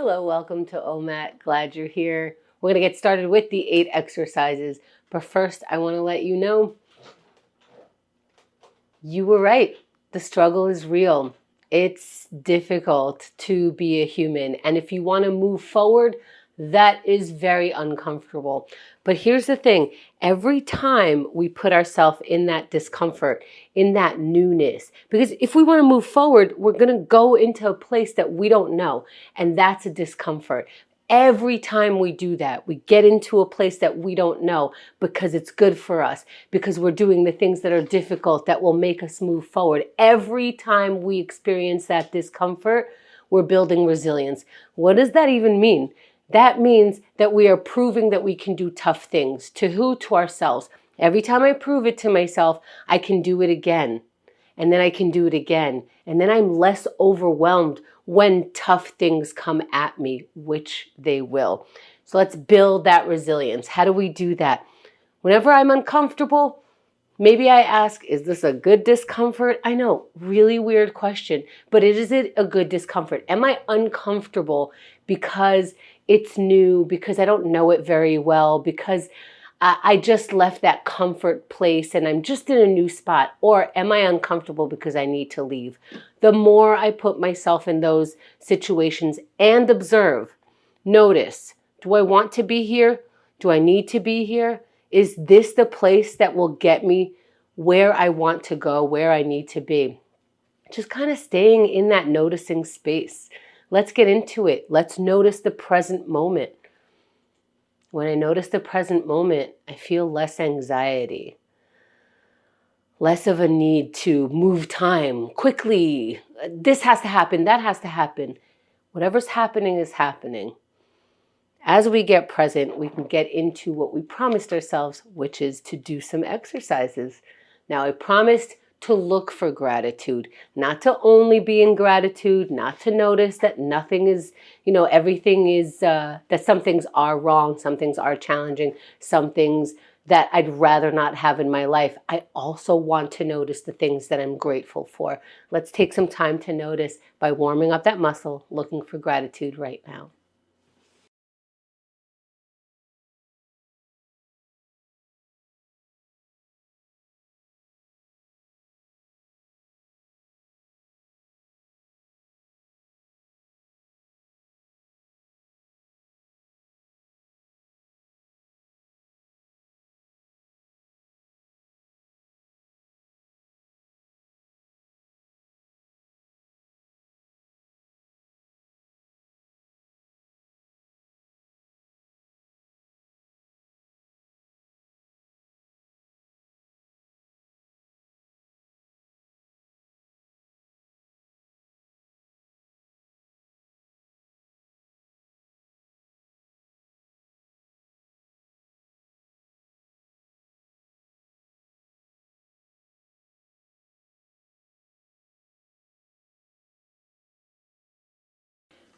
Hello, welcome to OMAT. Glad you're here. We're going to get started with the 8 exercises. But first, I want to let you know you were right. The struggle is real. It's difficult to be a human. And if you want to move forward, that is very uncomfortable. But here's the thing. Every time we put ourselves in that discomfort, in that newness, because if we want to move forward, we're going to go into a place that we don't know. And that's a discomfort. Every time we do that, we get into a place that we don't know because it's good for us, because we're doing the things that are difficult that will make us move forward. Every time we experience that discomfort, we're building resilience. What does that even mean? That means that we are proving that we can do tough things. To who? To ourselves. Every time I prove it to myself, I can do it again. And then I can do it again. And then I'm less overwhelmed when tough things come at me, which they will. So let's build that resilience. How do we do that? Whenever I'm uncomfortable, maybe I ask, is this a good discomfort? I know, really weird question, but is it a good discomfort? Am I uncomfortable because it's new, because I don't know it very well, because I just left that comfort place and I'm just in a new spot? Or am I uncomfortable because I need to leave? The more I put myself in those situations and observe, notice, do I want to be here? Do I need to be here? Is this the place that will get me where I want to go, where I need to be? Just kind of staying in that noticing space. Let's get into it. Let's notice the present moment. When I notice the present moment, I feel less anxiety, less of a need to move time quickly. This has to happen, that has to happen. Whatever's happening is happening. As we get present, we can get into what we promised ourselves, which is to do some exercises. Now, I promised to look for gratitude, not to only be in gratitude, not to notice that nothing is, everything is, that some things are wrong, some things are challenging, some things that I'd rather not have in my life. I also want to notice the things that I'm grateful for. Let's take some time to notice by warming up that muscle, looking for gratitude right now.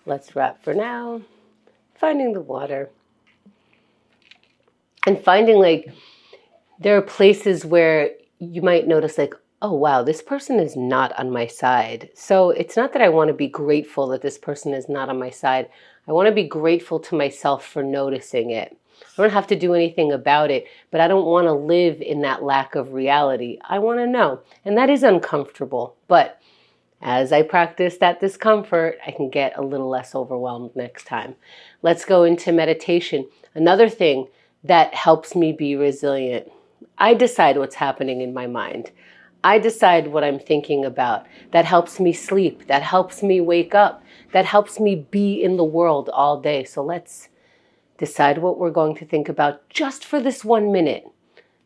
Let's wrap for now. Finding the water. And finding there are places where you might notice oh wow, this person is not on my side. So it's not that I want to be grateful that this person is not on my side. I want to be grateful to myself for noticing it. I don't have to do anything about it, but I don't want to live in that lack of reality. I want to know. And that is uncomfortable. But as I practice that discomfort, I can get a little less overwhelmed next time. Let's go into meditation. Another thing that helps me be resilient. I decide what's happening in my mind. I decide what I'm thinking about. That helps me sleep. That helps me wake up. That helps me be in the world all day. So let's decide what we're going to think about just for this 1 minute.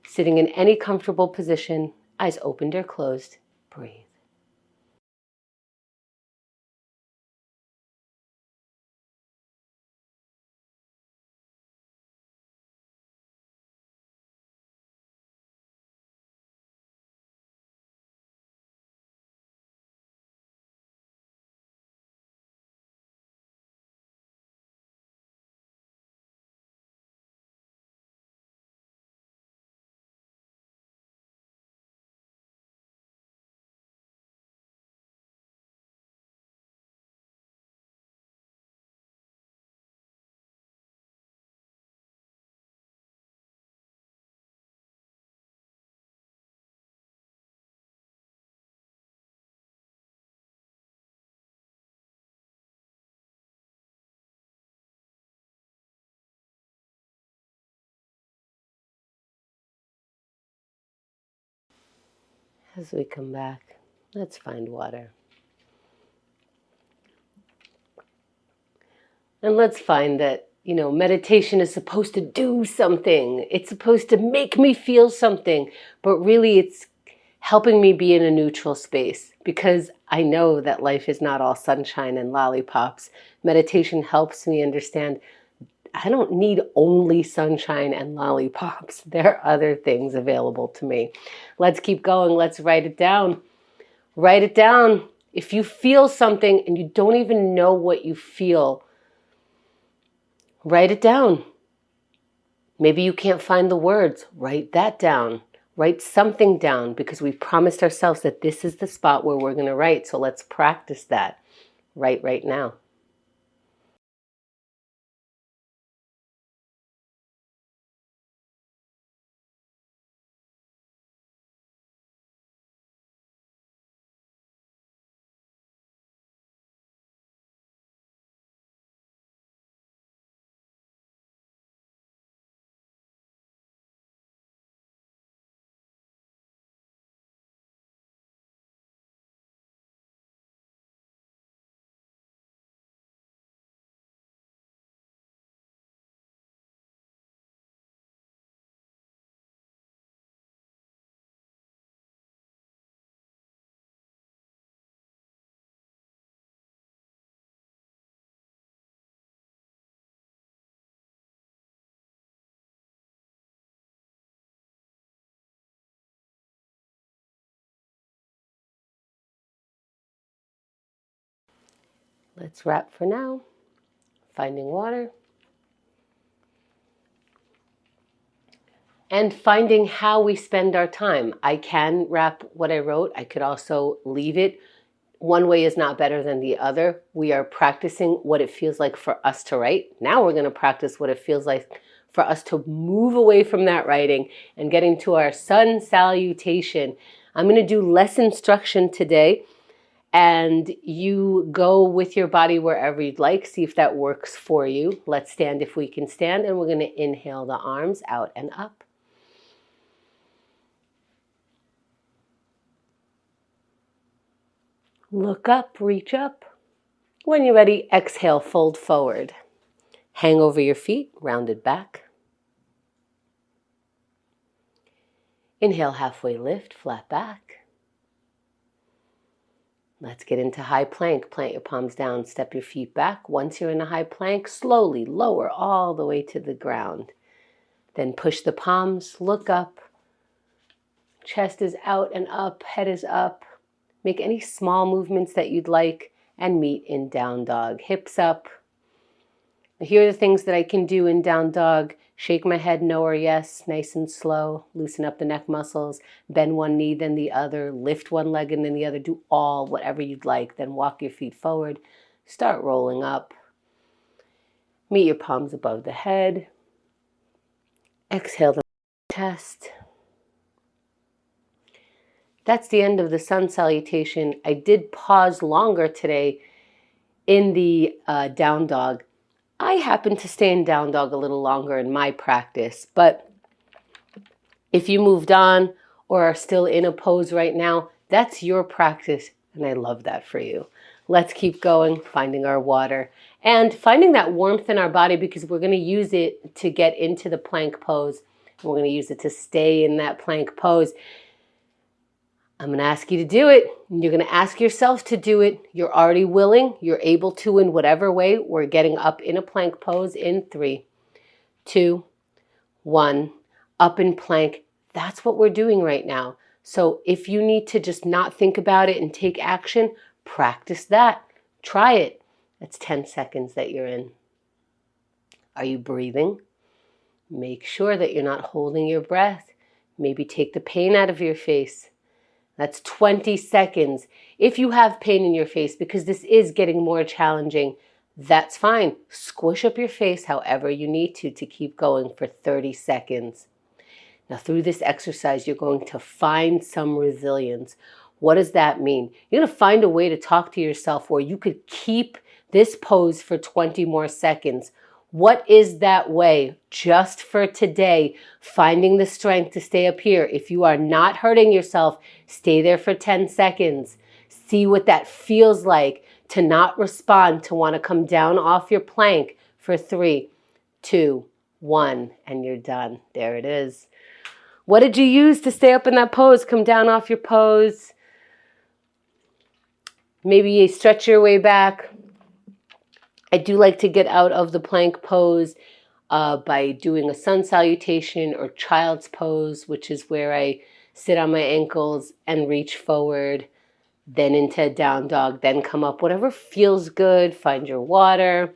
Sitting in any comfortable position, eyes opened or closed, breathe. As we come back, let's find water. And let's find that, meditation is supposed to do something. It's supposed to make me feel something, but really it's helping me be in a neutral space, because I know that life is not all sunshine and lollipops. Meditation helps me understand I don't need only sunshine and lollipops. There are other things available to me. Let's keep going. Let's write it down. Write it down. If you feel something and you don't even know what you feel, write it down. Maybe you can't find the words. Write that down. Write something down, because we promised ourselves that this is the spot where we're going to write. So let's practice that. Write right now. Let's wrap for now. Finding water. And finding how we spend our time. I can wrap what I wrote. I could also leave it. One way is not better than the other. We are practicing what it feels like for us to write. Now we're going to practice what it feels like for us to move away from that writing and getting to our sun salutation. I'm going to do less instruction today, and you go with your body wherever you'd like. See if that works for you. Let's stand if we can stand, and we're going to inhale the arms out and up. Look up, reach up. When you're ready, exhale, fold forward. Hang over your feet, rounded back. Inhale, halfway lift, flat back. Let's get into high plank. Plant your palms down, step your feet back. Once you're in a high plank, slowly lower all the way to the ground. Then push the palms, look up. Chest is out and up, head is up. Make any small movements that you'd like and meet in down dog. Hips up. Here are the things that I can do in down dog. Shake my head no or yes, nice and slow. Loosen up the neck muscles. Bend one knee, then the other. Lift one leg and then the other. Do all, whatever you'd like. Then walk your feet forward. Start rolling up. Meet your palms above the head. Exhale the chest. That's the end of the sun salutation. I did pause longer today in the down dog. I happen to stay in down dog a little longer in my practice, but if you moved on or are still in a pose right now, that's your practice, and I love that for you. Let's keep going, finding our water and finding that warmth in our body, because we're going to use it to get into the plank pose. We're going to use it to stay in that plank pose. I'm going to ask you to do it. You're going to ask yourself to do it. You're already willing. You're able to in whatever way. We're getting up in a plank pose in 3, 2, 1. Up in plank. That's what we're doing right now. So if you need to just not think about it and take action, practice that. Try it. That's 10 seconds that you're in. Are you breathing? Make sure that you're not holding your breath. Maybe take the pain out of your face. That's 20 seconds. If you have pain in your face, because this is getting more challenging, that's fine. Squish up your face however you need to keep going for 30 seconds. Now, through this exercise, you're going to find some resilience. What does that mean? You're going to find a way to talk to yourself where you could keep this pose for 20 more seconds. What is that way just for today? Finding the strength to stay up here. If you are not hurting yourself, stay there for 10 seconds. See what that feels like to not respond, to want to come down off your plank for 3, 2, 1, and you're done. There it is. What did you use to stay up in that pose? Come down off your pose. Maybe you stretch your way back. I do like to get out of the plank pose by doing a sun salutation or child's pose, which is where I sit on my ankles and reach forward, then into a down dog, then come up. Whatever feels good. Find your water.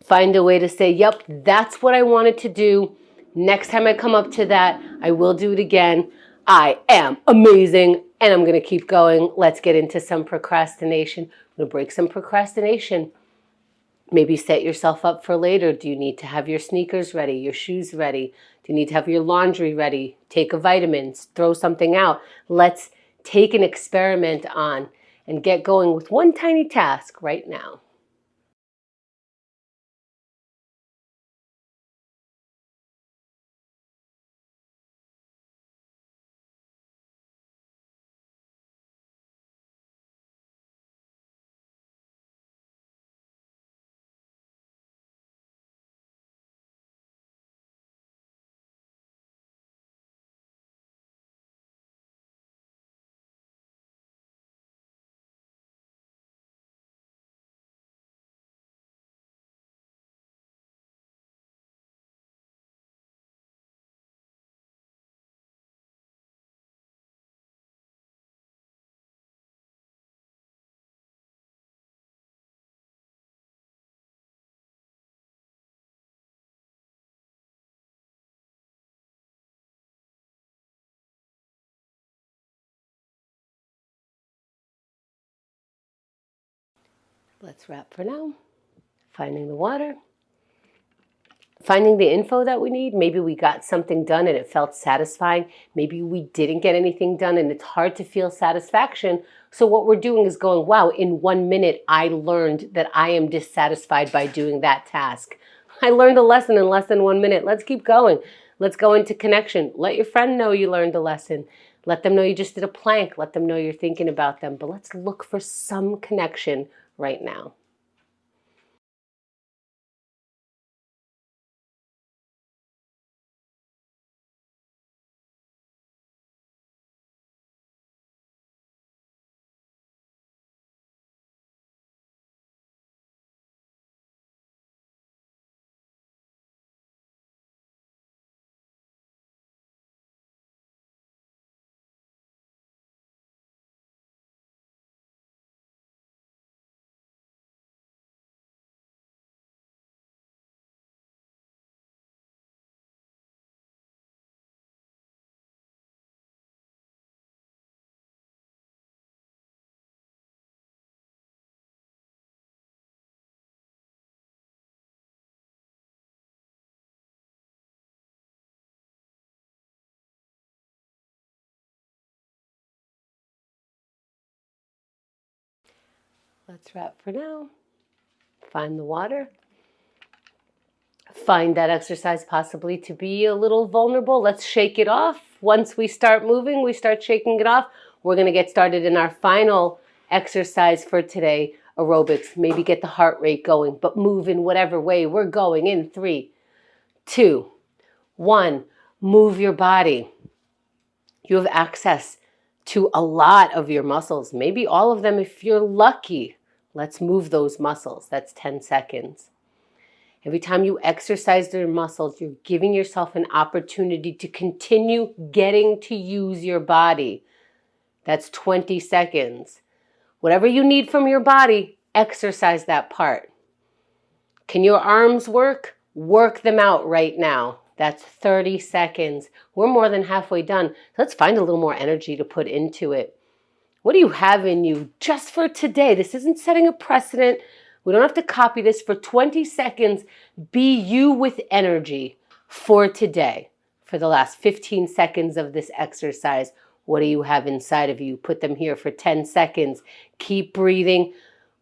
Find a way to say, yep, that's what I wanted to do. Next time I come up to that, I will do it again. I am amazing, and I'm going to keep going. Let's get into some procrastination. I'm going to break some procrastination. Maybe set yourself up for later. Do you need to have your sneakers ready, your shoes ready? Do you need to have your laundry ready? Take a vitamin, throw something out. Let's take an experiment on and get going with one tiny task right now. Let's wrap for now. Finding the water. Finding the info that we need. Maybe we got something done and it felt satisfying. Maybe we didn't get anything done and it's hard to feel satisfaction. So what we're doing is going, wow, in 1 minute, I learned that I am dissatisfied by doing that task. I learned a lesson in less than 1 minute. Let's keep going. Let's go into connection. Let your friend know you learned a lesson. Let them know you just did a plank. Let them know you're thinking about them. But let's look for some connection right now. Let's wrap for now. Find the water. Find that exercise possibly to be a little vulnerable. Let's shake it off. Once we start moving, we start shaking it off. We're going to get started in our final exercise for today, aerobics. Maybe get the heart rate going, but move in whatever way we're going in 3, 2, 1. Move your body. You have access to a lot of your muscles, maybe all of them if you're lucky. Let's move those muscles. That's 10 seconds. Every time you exercise your muscles, you're giving yourself an opportunity to continue getting to use your body. That's 20 seconds. Whatever you need from your body, exercise that part. Can your arms work? Work them out right now. That's 30 seconds. We're more than halfway done. Let's find a little more energy to put into it. What do you have in you just for today? This isn't setting a precedent. We don't have to copy this. For 20 seconds, be you with energy for today. For the last 15 seconds of this exercise, what do you have inside of you? Put them here for 10 seconds. Keep breathing.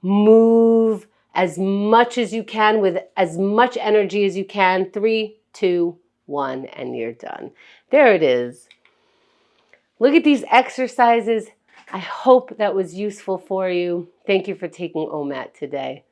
Move as much as you can with as much energy as you can. 3, 2, 1, and you're done. There it is. Look at these exercises. I hope that was useful for you. Thank you for taking OMAT today.